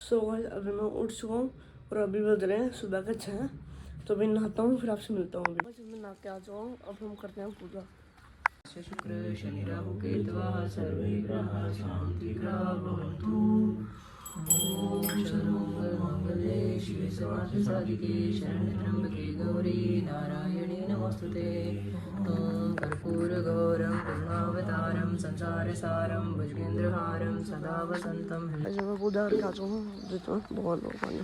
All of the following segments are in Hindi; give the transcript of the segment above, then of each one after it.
सो गाइस अभी मैं उठ चुका हूँ और अभी बज रहे हैं सुबह के 6। तो अभी नहाता हूँ फिर आपसे मिलता हूँ। अभी मैं नहा के आ चुका हूँ। अब हम करते हैं पूजा। शुक्र शनि राहु केतवः सर्वे ग्रहाः शान्तिग्रहाः भवन्तु। ओम सर्वमंगलमांगल्ये शिवे सर्वार्थसाधिके शरण्ये त्र्यंबके गौरी नारायणी नमोस्तुते। ओम कर्पूरगौरं करुणावतारं संसारसारं भुजगेन्द्रहारं सदा वसन्तं। ऐसे मैं पूजा करके आ चुका हूँ। देता हूँ भगवान को पानी।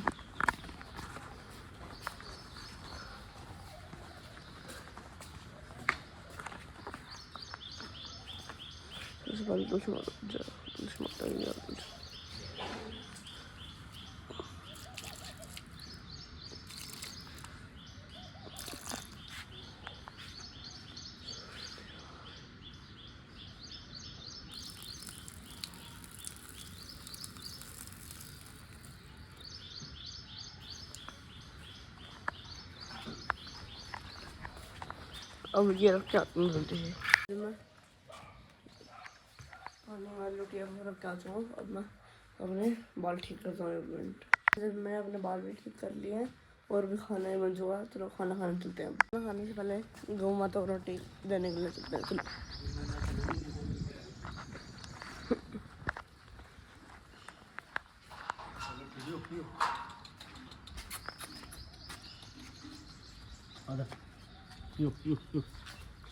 अब ये रख के आते हैं जल्दी से। मैं खाने वाली रोटियाँ रख के आ चुका हूँ। अब मैं अपने बाल ठीक करता हूँ। एक मिनट। मैं अपने बाल भी ठीक कर लिए हैं और भी खाना ही बन चुका है। चलो खाना खाने चलते हैं। खाना खाने से पहले गौ माता को रोटी देने के लिए चलते हैं। चलो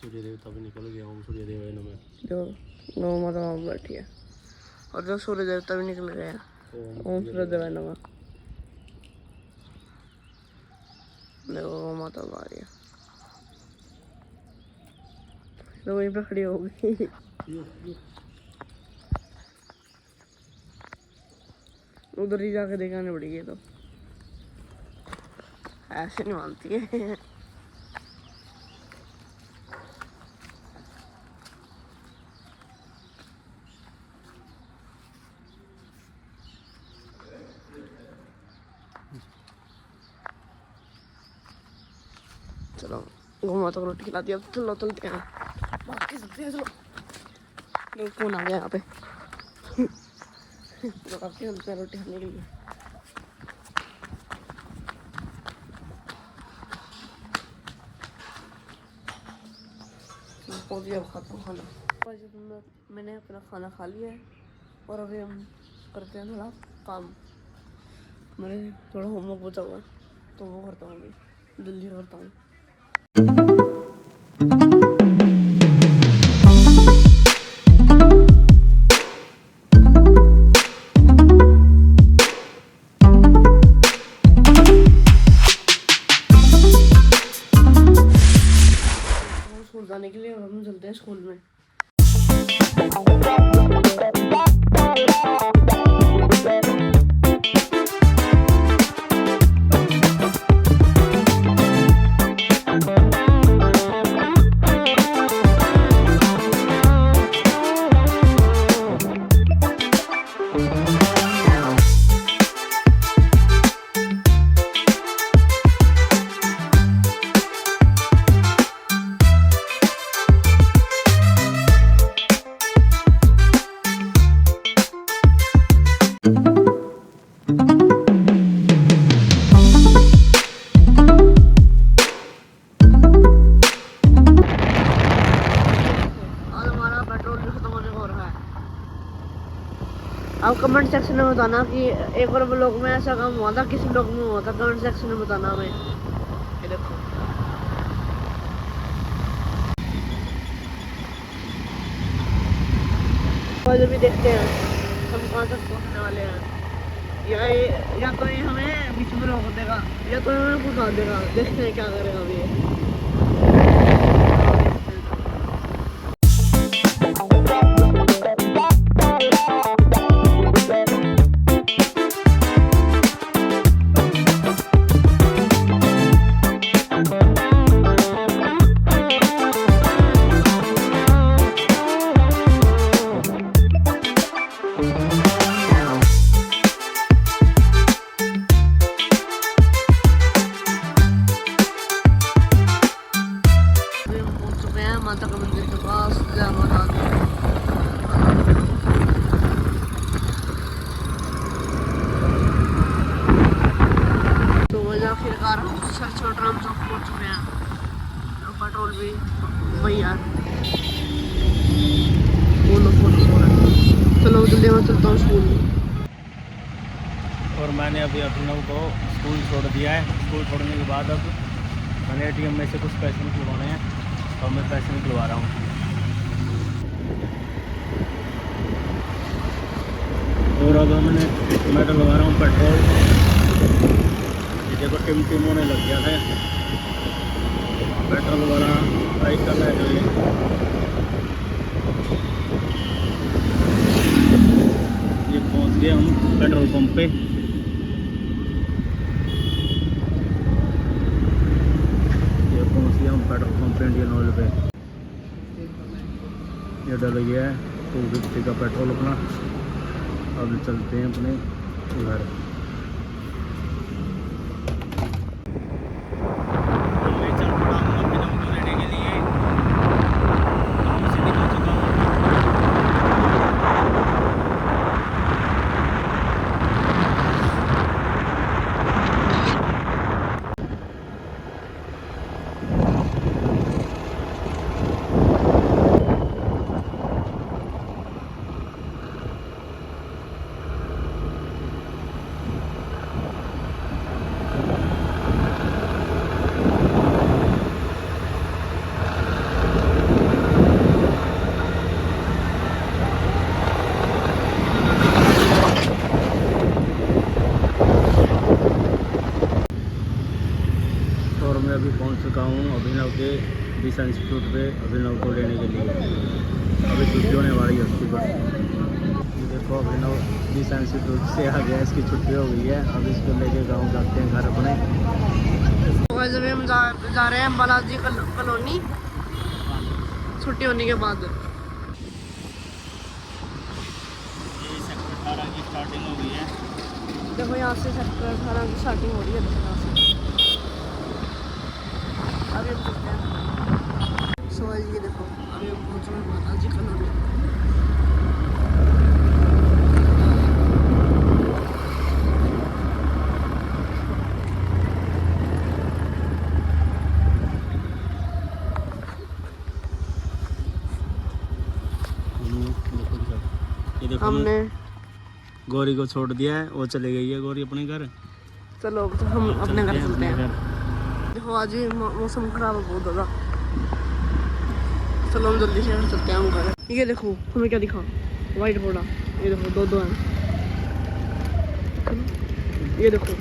सूर्य देवता भी निकल गया। ओम सूर्य देवाय नमः। जो गौ माता वहाँ बैठी है और जो सूर्य देवता भी निकल गए हैं। ओम सूर्य देवाय नमः। देखो गौ माता आ रही है तो वहीं पे खड़ी होगी। उधर ही जाके दिखाने पड़ेगी। तो ऐसे नहीं मानती है। चलो गौ माता को रोटी खिलाती है। अब चलो चलते हैं। बाकी चलते हैं। चलो देखो कौन आ गया यहाँ पे। तो काफी चलते हैं रोटी खाने के लिए। पहुँच गया। खाता हूँ खाना। मैंने अपना खाना खा लिया है और अभी हम करते हैं थोड़ा काम। मैंने थोड़ा होमवर्क बचा हुआ है तो वो करता हूँ। अभी जल्दी करता हूँ। स्कूल जाने के लिए हम चलते हैं स्कूल में। अब कमेंट सेक्शन में बताना कि एक और ब्लॉग में ऐसा काम हुआ था, किसी ब्लॉग में हुआ था। कमेंट सेक्शन में बताना हमें। ये देखो आज भी देखते हैं हम कहाँ तक पहुँचने वाले हैं। या तो ये हमें बीच में रोक देगा या तो हमें घुसा देगा। देखते हैं क्या करेगा अभी ये। चलता हूँ स्कूल। और मैंने अभी अभिनव को स्कूल छोड़ दिया है। स्कूल छोड़ने के बाद अब मैंने ATM में से कुछ पैसे निकलवाने हैं और मैं पैसे निकलवा रहा हूँ। और अब मैं डलवा रहा हूँ पेट्रोल। ये देखो टिम होने लग गया है पेट्रोल वाला साइकिल है जो ये पहुँच गए हम पेट्रोल पंप पे। ये पहुँच गए हम पेट्रोल पंप पे इंडियन ऑयल पे। ये डल गया है 250 का पेट्रोल अपना। अब चलते हैं अपने घर। और मैं अभी पहुंच चुका हूं अभिनव के दिशा इंस्टीट्यूट पे अभिनव को लेने के लिए। अभी छुट्टी होने वाली है उसकी बस। ये देखो अभिनव दिशा इंस्टीट्यूट से आ गया, इसकी छुट्टी हो गई है। अब इसको लेके गाँव जाते हैं घर अपने। वैसे भी हम जा रहे हैं बालाजी कॉलोनी छुट्टी होने के बाद। ये सेक्टर 18 की स्टार्टिंग हो गई है। देखो यहाँ से सेक्टर 18 की स्टार्टिंग हो रही है। देखो यहाँ से अभी हम चलते हैं। सो ये देखो अभी हम पहुँच रहे हैं बालाजी कॉलोनी। ये देखो हमने गौरी को छोड़ दिया है, वो चले गई है गौरी अपने घर। चलो तो हम अपने घर चलते हैं। घर। देखो आज ही मौसम खराब है बहुत ज़्यादा। चलो हम जल्दी से घर चलते हैं हम घर। ये देखो हमें क्या दिखा, वाइट बोर्ड। ये देखो दो हैं। ये देखो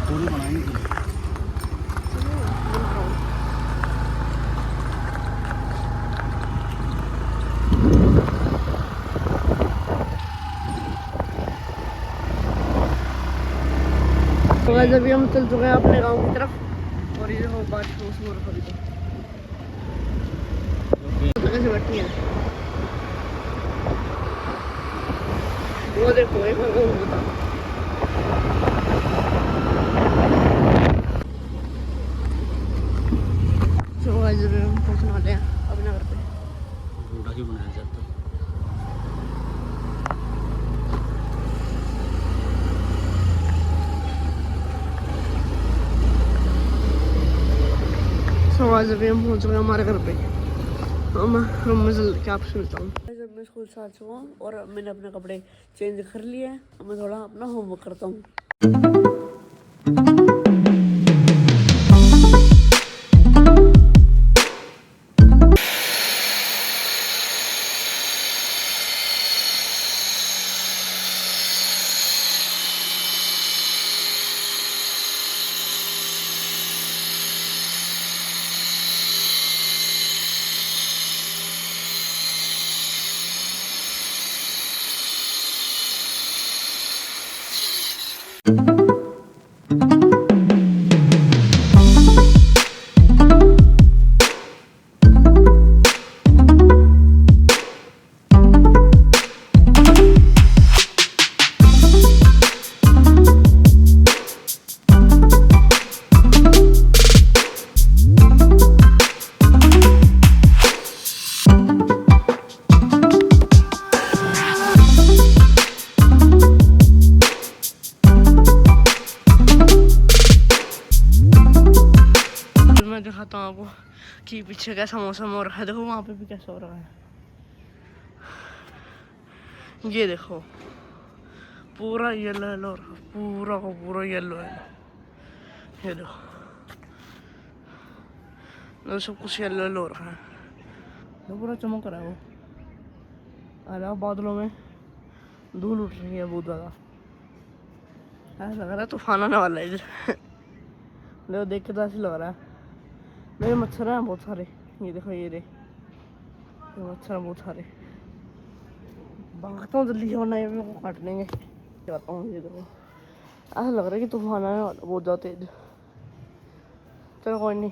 पूरी बनाएंगे। तो गाइस अभी हम चल चुके हैं अपने गांव की तरफ। और ये देखो बारिश का मौसम हो रखा अभी तो कैसे बैठी है वो देखो एक बार गाँव बता। तो गाइस अभी हम पहुंचने वाले हैं अपने घर पे। रोड़ा ही बनाया जाता है। तो आज अभी हम पहुंच गए हमारे घर पे। मैं जल्दी क्या आपसे मिलता हूँ। जब मैं स्कूल से आ चुका हूँ और मैंने अपने कपड़े चेंज कर लिए हैं। मैं थोड़ा अपना होमवर्क करता हूँ। मैं दिखाता हूँ आपको कि पीछे कैसा मौसम हो रहा है। देखो वहाँ पे भी कैसा हो रहा है। ये देखो पूरा येलो येलो पूरा का पूरा येलो है। ये देखो तो सब कुछ येलो येलो हो रहा है। तो पूरा चमक रहा है वो। अरे बादलों में धूल उठ रही है बहुत ज़्यादा। ऐसा लग रहा है तूफान आने वाला है इधर। देखो देख के तो ऐसे लग रहा है। मेरे मच्छर हैं बहुत सारे। ये देखो ये मच्छर हैं बहुत सारे। भागता हूँ जल्दी वरना ये मेरे को काट लेंगे। जाता हूँ। ये देखो ऐसा लग रहा है कि तूफान आने वाला बहुत ज़्यादा तेज। चलो कोई नहीं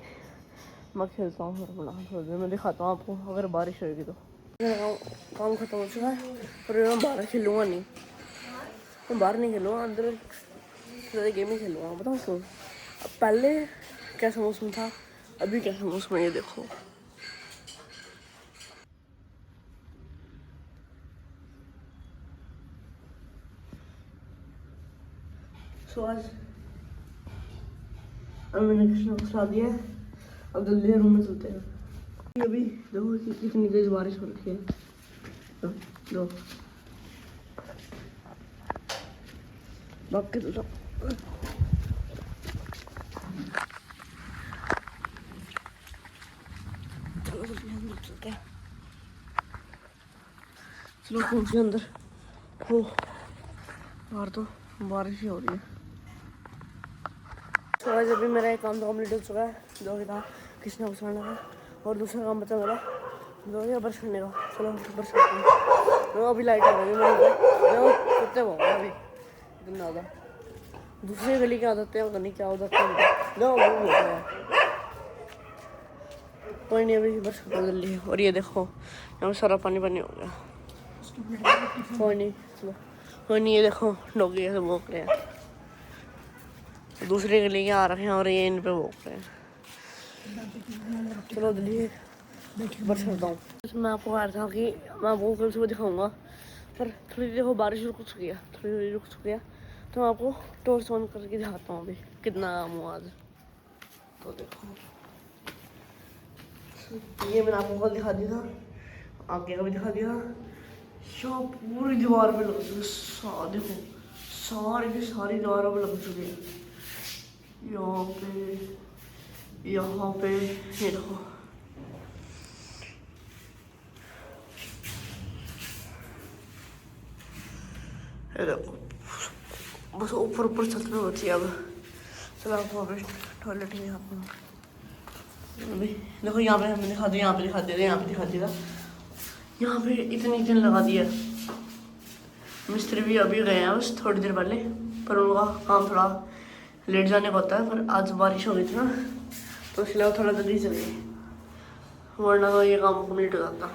मैं खेलता हूँ थोड़ी देर में दिखाता हूँ आपको अगर बारिश होगी तो। मेरा काम ख़त्म हो चुका है और मैं बाहर खेलूँगा नहीं। मैं बाहर नहीं खेलूँगा अंदर गेम ही खेलूँगा। बताऊँ क्यों? अब पहले कैसा मौसम था अभी कैसा मौसम है ये देखो। सो आज अब मैंने कृष्णा को सुला दिया है। अब जल्दी रूम में चलते हैं। अभी देखो कितनी तेज बारिश हो रखी है। दो बाकी तो चलो जल्दी अंदर चलते हैं। चलो पहुंचे अंदर। हो बाहर तो बारिश ही हो रही है। तो आज अभी मेरा एक काम तो कम्प्लीट हो चुका है जो कि था कृष्णा को सुलाने का और दूसरा काम बचा मेरा जो है ब्रश करने का। चलो ब्रश करते हैं। तो अभी लाइट आ रही है मेरे कितने बहुत अभी इतना ज़्यादा। दूसरी गली की आदतें हैं नहीं क्या आदत है। कोई नहीं अभी ब्रश करते जल्दी है। और ये देखो यहाँ पे सारा पानी पानी हो गया। कोई नहीं चलो कोई नहीं। ये देखो डॉगी ऐसे भौंक रहे हैं। दूसरे गली के आ रखे हैं और ये इन पे भौंक रहे हैं। चलो जल्दी ब्रश करता हूँ। मैं आपको कह रहा था कि मैं आपको कल सुबह दिखाऊंगा पर थोड़ी देखो बारिश रुक चुकी है। थोड़ी रुक चुकी है तो मैं आपको टॉर्च ऑन करके दिखाता हूँ अभी कितना काम हुआ आज। तो देखो ये मैंने आपको कल दिखा दिया था आगे का भी दिखा दिया। यहाँ पूरी दीवार पे लग चुकी है। देखो सारी की सारी दीवारों पे लग चुकी है। यहाँ पे ये देखो ये देखो बस ऊपर ऊपर चलते होती है। अब चलो आपको अभी टॉयलेट ही यहाँ पर अभी देखो यहाँ पे हमने दिखा दिया। यहाँ पे दिखा दिया यहाँ पे दिखा दिया। यहाँ पे इतनी लगा दिया। मिस्त्री भी अभी गए हैं बस थोड़ी देर पहले पर उनका काम थोड़ा लेट जाने का होता है पर आज बारिश हो गई थी ना तो इसलिए थोड़ा जल्दी चल गई वरना तो ये काम कम्प्लीट हो जाता।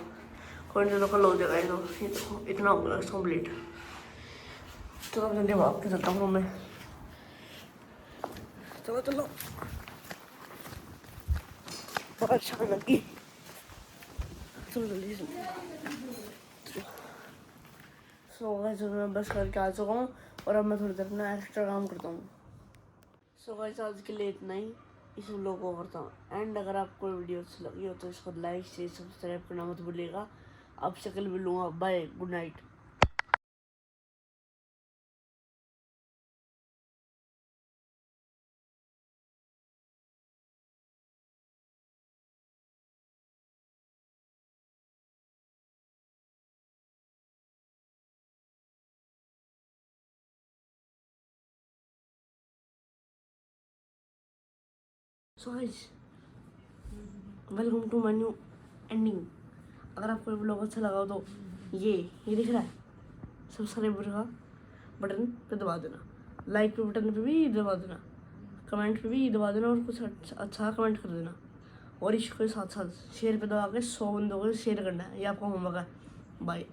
कोई नहीं तो कल हो जाएगा। ये देखो इतना हो गया कम्प्लीट। चलो अब जल्दी वापस चलता हूँ मैं। चलो चलो बहुत शान लगी। चलो जल्दी सो गाइस मैं बस करके आ चुका हूँ और अब मैं थोड़ी देर अपना एक्स्ट्रा काम करता हूँ। सो गाइस आज के लिए इतना ही इस व्लॉग को करता हूँ एंड अगर आपको वीडियो अच्छी लगी हो तो इसको लाइक शेयर सब्सक्राइब करना मत भूलिएगा। आपसे कल मिलूँगा। Bye good night. So guys welcome to my new ending. अगर आपको ये व्लॉग अच्छा लगा हो तो ये दिख रहा है सब्सक्राइब का बटन पे दबा देना। लाइक पे बटन पे भी दबा देना। कमेंट पे भी दबा देना और कुछ अच्छा कमेंट कर देना। और इसके साथ साथ शेयर पे दबा के 100 बंदों को शेयर करना है। ये आपका होमवर्क है। बाय।